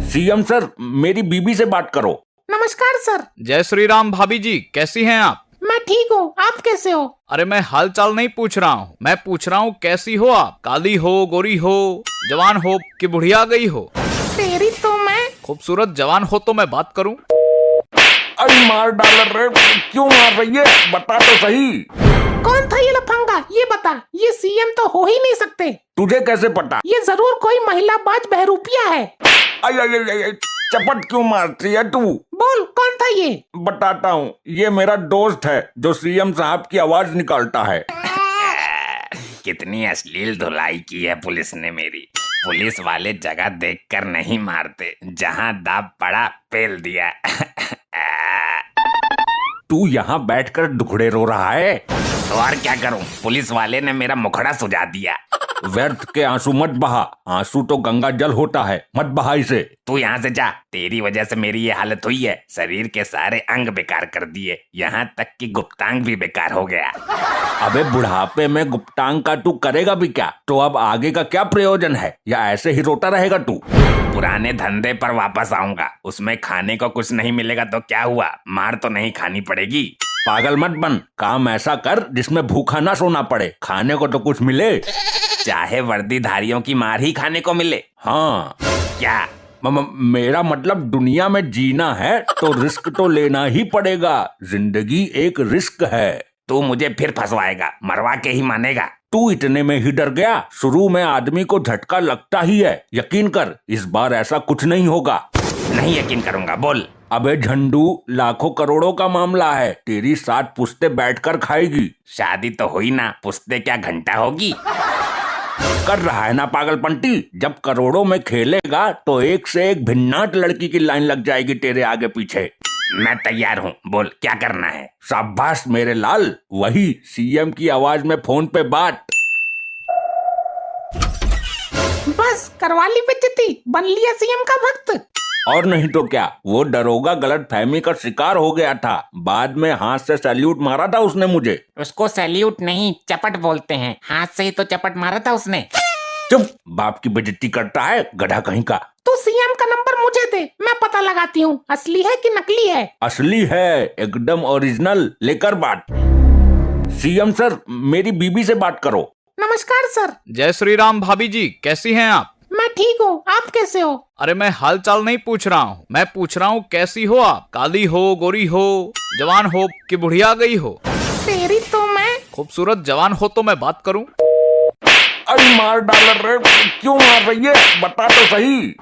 CM sir, मेरी बीबी से बात करो। नमस्कार सर। जय श्री राम भाभी जी, कैसी हैं आप? मैं ठीक हूँ, आप कैसे हो? अरे मैं हाल चाल नहीं पूछ रहा हूँ, मैं पूछ रहा हूँ कैसी हो आप? काली हो, गोरी हो, जवान हो कि बुढ़िया गई हो? तेरी तो मैं खूबसूरत जवान हो तो मैं बात करूँ? अरे मार डाल रे, क्यों मार रही है? बता तो सही। कौन था ये लफंगा, ये बता। ये सीएम तो हो ही नहीं सकते। तुझे कैसे पता? ये जरूर कोई महिला बाज बहरूपिया है। आई आई आई आई, चपट क्यों मारती है तू? बोल कौन था ये? बताता हूँ, ये मेरा दोस्त है जो सीएम साहब की आवाज निकालता है। कितनी अश्लील धुलाई की है पुलिस ने मेरी। पुलिस वाले जगह देखकर नहीं मारते, जहां दाब पड़ा पेल दिया। तू यहाँ बैठकर दुखड़े रो रहा है? तो और क्या करूं, पुलिस वाले ने मेरा मुखड़ा सुझा दिया। व्यर्थ के आंसू मत बहा, आंसू तो गंगा जल होता है, मत बहा इसे। तू यहाँ से जा, तेरी वजह से मेरी ये हालत हुई है। शरीर के सारे अंग बेकार कर दिए, यहाँ तक कि गुप्तांग भी बेकार हो गया। अबे बुढ़ापे में गुप्तांग का तू करेगा भी क्या? तो अब आगे का क्या प्रयोजन है, या ऐसे ही रोता रहेगा तू? पुराने धंधे पर वापस आऊंगा, उसमें खाने को कुछ नहीं मिलेगा तो क्या हुआ, मार तो नहीं खानी पड़ेगी। पागल मत बन, काम ऐसा कर जिसमें भूखा ना सोना पड़े, खाने को तो कुछ मिले। चाहे वर्दीधारियों की मार ही खाने को मिले। हाँ, क्या? मेरा मतलब दुनिया में जीना है तो रिस्क तो लेना ही पड़ेगा। जिंदगी एक रिस्क है। तू मुझे फिर फंसवाएगा, मरवा के ही मानेगा। तू इतने में ही डर गया? शुरू में आदमी को झटका लगता ही है, यकीन कर, इस बार ऐसा कुछ नहीं होगा। नहीं यकीन करूंगा, बोल। अबे झंडू, लाखों करोड़ों का मामला है, तेरी 7 पुश्ते बैठकर खाएगी। शादी तो हुई ना, पुश्ते क्या घंटा होगी। कर रहा है ना पागलपंती? जब करोड़ों में खेलेगा तो एक से एक भिन्नाट लड़की की लाइन लग जाएगी तेरे आगे पीछे। मैं तैयार हूँ, बोल क्या करना है। शाबाश मेरे लाल, वही सीएम की आवाज में फोन पे बात। बस करवा ली बेइज्जती, बन लिया सीएम का भक्त। और नहीं तो क्या, वो दरोगा गलत फहमी का शिकार हो गया था, बाद में हाथ से सैल्यूट मारा था उसने मुझे। उसको सैल्यूट नहीं, चपट बोलते हैं, हाथ से ही तो चपट मारा था उसने। चुप, बाप की बेइज्जती करता है गधा कहीं का। तू सीएम का नंबर मुझे दे, मैं पता लगाती हूँ असली है कि नकली है। असली है, एकदम ओरिजिनल, लेकर बात। सीएम सर, मेरी बीबी से बात करो। नमस्कार सर। जय श्री राम भाभी जी, कैसी हैं आप? मैं ठीक हूँ, आप कैसे हो? अरे मैं हाल चाल नहीं पूछ रहा हूँ, मैं पूछ रहा हूँ कैसी हो आप? काली हो, गोरी हो, जवान हो कि बुढ़िया गई हो? तेरी तो मैं खूबसूरत जवान हो तो मैं बात करूँ? अरे मार डाल रे, क्यों मार रही है? बता तो सही।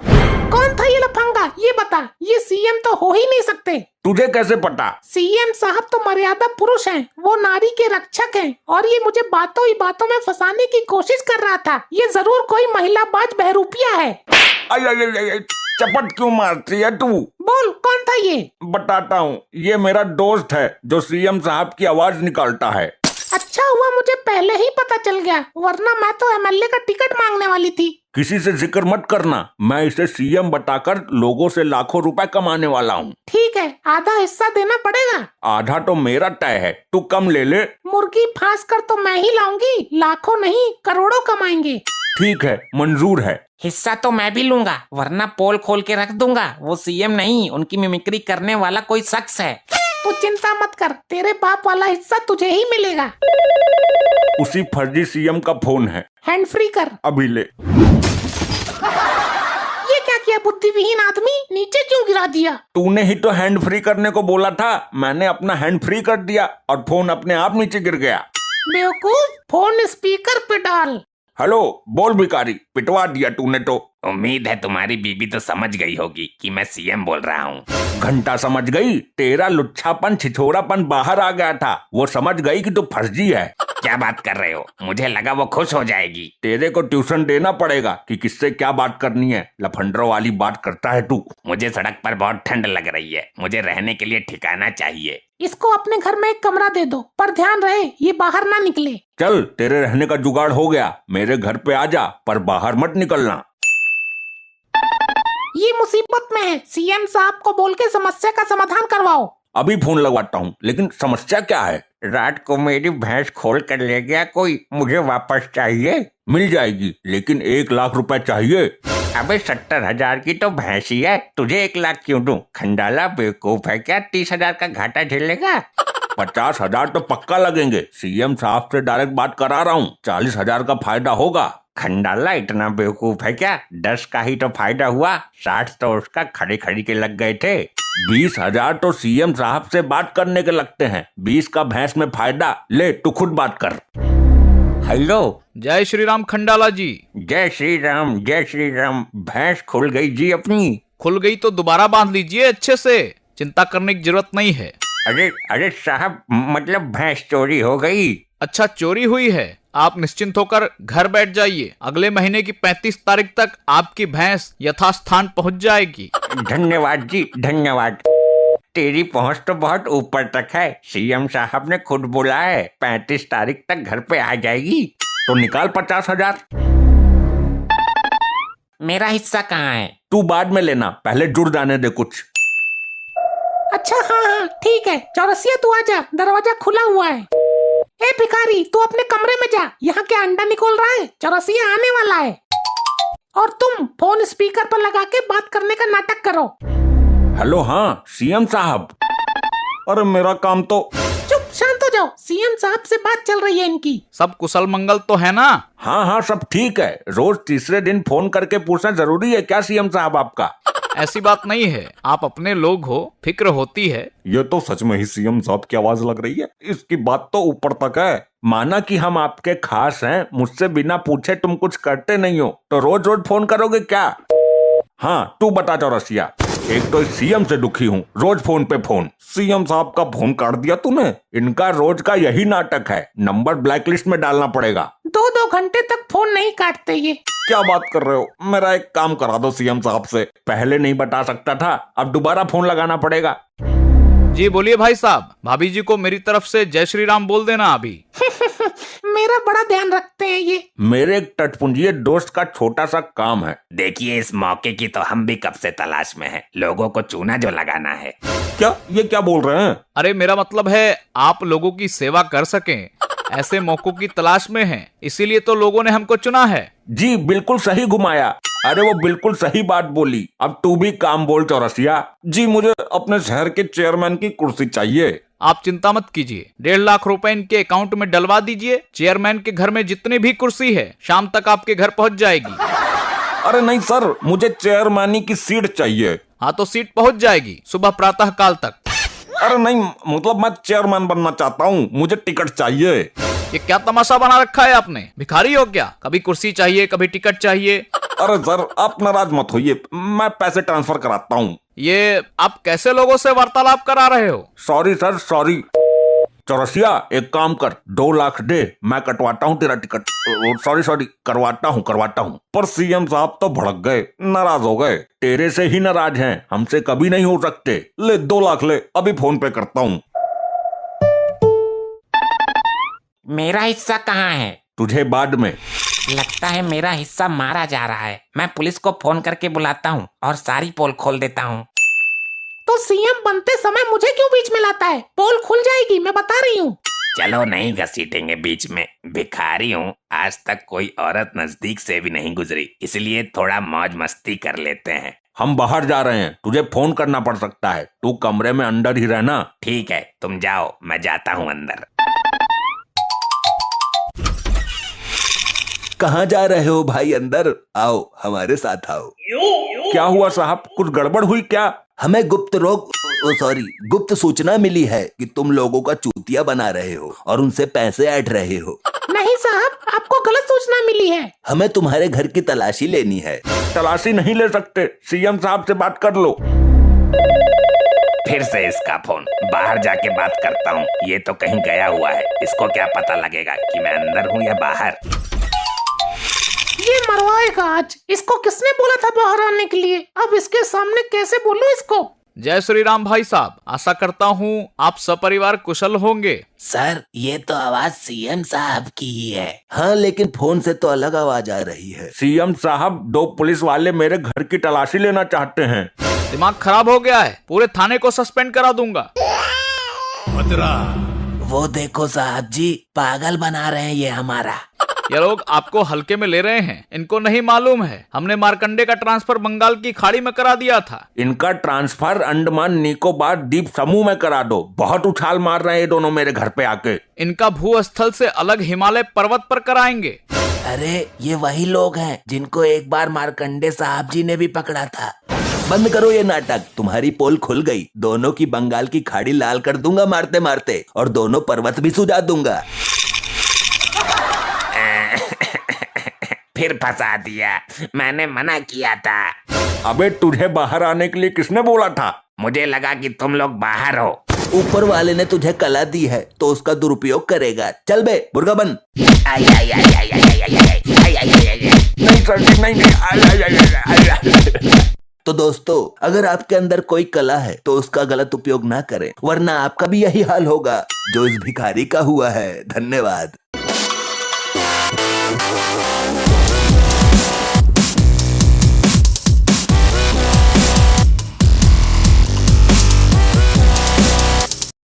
कौन था ये लफंगा, ये बता। ये सीएम तो हो ही नहीं सकते। तुझे कैसे पता? सीएम साहब तो मर्यादा पुरुष हैं, वो नारी के रक्षक हैं, और ये मुझे बातों ही बातों में फंसाने की कोशिश कर रहा था। ये जरूर कोई महिला बाज बहरूपिया है। आई आई आई आई, चपट क्यों मारती है तू? बोल कौन था ये? बताता हूँ, ये मेरा दोस्त है जो सीएम साहब की आवाज निकालता है। अच्छा हुआ मुझे पहले ही पता चल गया, वरना मैं तो एमएलए का टिकट मांगने वाली थी। किसी से जिक्र मत करना, मैं इसे सीएम बताकर लोगों से लाखों रुपए कमाने वाला हूँ। ठीक है, आधा हिस्सा देना पड़ेगा। आधा तो मेरा तय है, तू कम ले ले। मुर्गी फांस कर तो मैं ही लाऊंगी, लाखों नहीं करोड़ों कमाएंगे। ठीक है, मंजूर है। हिस्सा तो मैं भी लूंगा, वरना पोल खोल के रख दूंगा। वो सीएम नहीं, उनकी मिमिक्री करने वाला कोई शख्स है। तू चिंता मत कर, तेरे बाप वाला हिस्सा तुझे ही मिलेगा। उसी फर्जी सीएम का फोन है, हैंड फ्री कर। अभी ले। ये क्या किया बुद्धिविहीन आदमी, नीचे क्यों गिरा दिया? तूने ही तो हैंड फ्री करने को बोला था, मैंने अपना हैंड फ्री कर दिया और फोन अपने आप नीचे गिर गया। बेवकूफ, फोन स्पीकर पे डाल। हेलो, बोल भिखारी, पिटवा दिया तूने तो। उम्मीद है तुम्हारी बीबी तो समझ गई होगी कि मैं सीएम बोल रहा हूँ। घंटा समझ गई, तेरा लुच्छापन छिछोरापन बाहर आ गया था, वो समझ गई कि तू फर्जी है। क्या बात कर रहे हो? मुझे लगा वो खुश हो जाएगी। तेरे को ट्यूशन देना पड़ेगा कि किससे क्या बात करनी है, लफंडरों वाली बात करता है तू। मुझे सड़क पर बहुत ठंड लग रही है, मुझे रहने के लिए ठिकाना चाहिए। इसको अपने घर में एक कमरा दे दो, पर ध्यान रहे ये बाहर ना निकले। चल, तेरे रहने का जुगाड़ हो गया, मेरे घर पे आ जा, पर बाहर मत निकलना। ये मुसीबत में है, सीएम साहब को बोल के समस्या का समाधान करवाओ। अभी फोन लगवाता हूँ, लेकिन समस्या क्या है? रात को मेरी भैंस खोल कर ले गया कोई, मुझे वापस चाहिए। मिल जाएगी, लेकिन 1 लाख रुपए चाहिए। अबे 70,000 की तो भैंसी है, तुझे 1 लाख क्यों दूं? खंडाला बेवकूफ है क्या? 30,000 का घाटा झेलेगा? 50,000 तो पक्का लगेंगे। सीएम साहब से डायरेक्ट बात करा रहा हूँ, 40,000 का फायदा होगा। खंडाला इतना बेवकूफ है क्या? 10 का ही तो फायदा हुआ, 60 तो उसका खड़ी खड़ी के लग गए थे। 20,000 तो सीएम साहब से बात करने के लगते हैं, 20 का भैंस में फायदा। ले तू खुद बात कर। हेलो, जय श्री राम खंडाला जी। जय श्री राम, जय श्री राम। भैंस खुल गई जी अपनी। खुल गई तो दोबारा बांध लीजिए अच्छे से, चिंता करने की जरूरत नहीं है। अरे अरे साहब, मतलब भैंस चोरी हो गई। अच्छा, चोरी हुई है? आप निश्चिंत होकर घर बैठ जाइए, अगले महीने की 35 तारीख तक आपकी भैंस यथास्थान पहुंच जाएगी। धन्यवाद जी, धन्यवाद। तेरी पहुंच तो बहुत ऊपर तक है, सीएम साहब ने खुद बोला है 35 तारीख तक घर पे आ जाएगी। तो निकाल 50,000। मेरा हिस्सा कहाँ है? तू बाद में लेना, पहले जुड़ जाने दे कुछ। अच्छा हाँ हाँ ठीक है, चौरसिया तू आजा, दरवाजा खुला हुआ है। ए भिखारी, तू अपने कमरे में जा, यहाँ क्या अंडा निकल रहा है? चौरसिया आने वाला है। और तुम फोन स्पीकर पर लगा के बात करने का नाटक करो। हेलो, हाँ सीएम साहब। अरे मेरा काम तो। चुप, शांत हो जाओ, सीएम साहब से बात चल रही है इनकी। सब कुशल मंगल तो है ना? हाँ हाँ सब ठीक है। रोज तीसरे दिन फोन करके पूछना जरूरी है क्या सीएम साहब आपका? ऐसी बात नहीं है, आप अपने लोग हो, फिक्र होती है। ये तो सच में ही सीएम साहब की आवाज लग रही है। इसकी बात तो ऊपर तक है। माना कि हम आपके खास हैं, मुझसे बिना पूछे तुम कुछ करते नहीं हो, तो रोज रोज फोन करोगे क्या? हाँ तू बता चौरसिया। एक तो सीएम से दुखी हूँ, रोज फोन पे फोन। सीएम साहब का फोन काट दिया तूने। इनका रोज का यही नाटक है, नंबर ब्लैकलिस्ट में डालना पड़ेगा। 2-2 घंटे तक फोन नहीं काटते ये। क्या बात कर रहे हो? मेरा एक काम करा दो सीएम साहब से। पहले नहीं बता सकता था, अब दोबारा फोन लगाना पड़ेगा। जी बोलिए भाई साहब, भाभी जी को मेरी तरफ से जय श्री राम बोल देना अभी। मेरा बड़ा ध्यान रखते हैं ये। मेरे एक टटपुंजिये दोस्त का छोटा सा काम है। देखिए, इस मौके की तो हम भी कब से तलाश में हैं। लोगों को चूना जो लगाना है। क्या ये क्या बोल रहे हैं? अरे मेरा मतलब है आप लोगों की सेवा कर सकें, ऐसे मौकों की तलाश में हैं, इसीलिए तो लोगों ने हमको चुना है। जी बिल्कुल सही घुमाया। अरे वो बिल्कुल सही बात बोली। अब तू भी काम बोल चौरसिया। जी मुझे अपने शहर के चेयरमैन की कुर्सी चाहिए। आप चिंता मत कीजिए, 1.5 लाख रुपए इनके अकाउंट में डलवा दीजिए। चेयरमैन के घर में जितनी भी कुर्सी है शाम तक आपके घर पहुंच जाएगी। अरे नहीं सर, मुझे चेयरमैनी की सीट चाहिए। हाँ तो सीट पहुंच जाएगी सुबह प्रातः काल तक। अरे नहीं, मतलब मैं चेयरमैन बनना चाहता हूँ, मुझे टिकट चाहिए। ये क्या तमाशा बना रखा है आपने? भिखारी हो क्या? कभी कुर्सी चाहिए, कभी टिकट चाहिए। अरे सर आप नाराज मत होइए, मैं पैसे ट्रांसफर कराता हूँ। ये आप कैसे लोगों से वार्तालाप करा रहे हो? Sorry sir sorry. चौरसिया एक काम कर, 2 लाख दे, मैं कटवाता हूँ तेरा टिकट। सॉरी करवाता हूँ। पर सीएम साहब तो भड़क गए, नाराज हो गए। तेरे से ही नाराज हैं, हमसे कभी नहीं हो सकते। ले 2 लाख ले, अभी फोन पे करता हूँ। मेरा हिस्सा कहाँ है? तुझे बाद में। लगता है मेरा हिस्सा मारा जा रहा है। मैं पुलिस को फोन करके बुलाता हूँ और सारी पोल खोल देता हूँ। तो सीएम बनते समय मुझे क्यों बीच में लाता है? पोल खुल जाएगी, मैं बता रही हूँ। चलो नहीं घसीटेंगे बीच में। भिखारी हूँ, आज तक कोई औरत नजदीक से भी नहीं गुजरी, इसलिए थोड़ा मौज मस्ती कर लेते हैं। हम बाहर जा रहे हैं, तुझे फोन करना पड़ सकता है। तू कमरे में अंदर ही रहना। ठीक है, तुम जाओ, मैं जाता हूँ अंदर। कहाँ जा रहे हो भाई? अंदर आओ, हमारे साथ आओ। क्या हुआ साहब, कुछ गड़बड़ हुई क्या? हमें गुप्त सूचना मिली है कि तुम लोगों का चूतिया बना रहे हो और उनसे पैसे ऐंठ रहे हो। नहीं साहब, आपको गलत सूचना मिली है। हमें तुम्हारे घर की तलाशी लेनी है। तलाशी नहीं ले सकते, सीएम साहब से बात कर लो। फिर से इसका फोन। बाहर जाके बात करता हूँ, ये तो कहीं गया हुआ है। इसको क्या पता लगेगा कि मैं अंदर हूँ या बाहर। ये मरवाएगा आज। इसको किसने बोला था बाहर आने के लिए? अब इसके सामने कैसे बोलूं इसको? जय श्री राम भाई साहब, आशा करता हूँ आप सपरिवार कुशल होंगे। सर, ये तो आवाज सीएम साहब की ही है। हाँ, लेकिन फोन से तो अलग आवाज आ रही है। सीएम साहब, 2 पुलिस वाले मेरे घर की तलाशी लेना चाहते हैं। दिमाग खराब हो गया है, पूरे थाने को सस्पेंड करा दूंगा। वो देखो साहब जी, पागल बना रहे हैं ये हमारा। ये लोग आपको हल्के में ले रहे हैं। इनको नहीं मालूम है हमने मार्कंडे का ट्रांसफर बंगाल की खाड़ी में करा दिया था। इनका ट्रांसफर अंडमान निकोबार द्वीप समूह में करा दो। बहुत उछाल मार रहे हैं ये दोनों मेरे घर पे आके। इनका भूस्थल से अलग हिमालय पर्वत पर कराएंगे। अरे ये वही लोग हैं जिनको एक बार मार्कंडे साहब जी ने भी पकड़ा था। बंद करो ये नाटक, तुम्हारी पोल खुल गई। दोनों की बंगाल की खाड़ी लाल कर दूंगा मारते मारते, और दोनों पर्वत भी सुझा दूंगा। फिर फंसा दिया, मैंने मना किया था। अबे तुझे बाहर आने के लिए किसने बोला था? मुझे लगा कि तुम लोग बाहर हो। ऊपर वाले ने तुझे कला दी है तो उसका दुरुपयोग करेगा। चल बे मुर्गा बन। आई आई आई आई आई आई आई आई आई आई आई। नहीं सर जी, नहीं नहीं। आई, आई, आई, आई, आई, आई। तो दोस्तों, अगर आपके अंदर कोई कला है तो उसका गलत उपयोग ना करें, वरना आपका भी यही हाल होगा जो इस भिखारी का हुआ है। धन्यवाद।